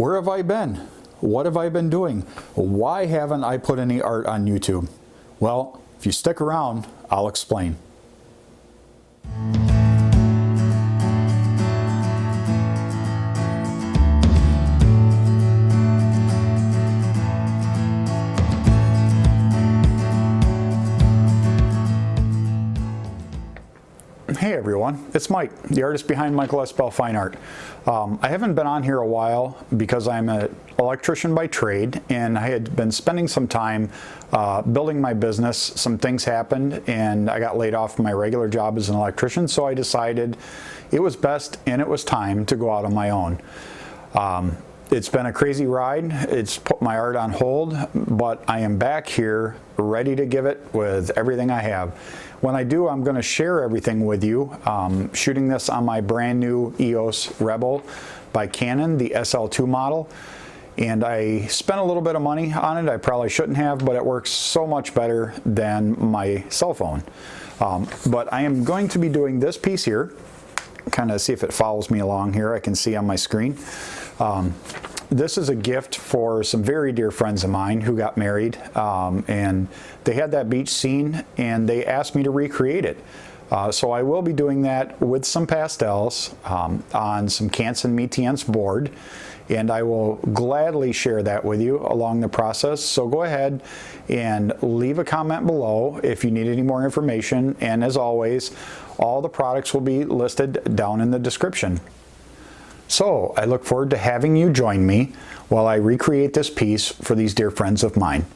Where have I been? What have I been doing? Why haven't I put any art on YouTube? Well, if you stick around, I'll explain. Hey everyone, it's Mike, the artist behind Michael S. Bell Fine Art. I haven't been on here a while because I'm an electrician by trade, and I had been spending some time building my business. Some things happened and I got laid off from my regular job as an electrician, so I decided it was best and it was time to go out on my own. It's been a crazy ride. It's put my art on hold, but I am back here ready to give it with everything I have. When I do, I'm going to share everything with you. Shooting this on my brand new EOS Rebel by Canon, the SL2 model. And I spent a little bit of money on it. I probably shouldn't have, but it works so much better than my cell phone. But I am going to be doing this piece here. Kind of see if it follows me along here. I can see on my screen. This is a gift for some very dear friends of mine who got married, and they had that beach scene and they asked me to recreate it. So I will be doing that with some pastels on some Canson Métience board, and I will gladly share that with you along the process. So go ahead and leave a comment below if you need any more information, and as always, all the products will be listed down in the description. So I look forward to having you join me while I recreate this piece for these dear friends of mine.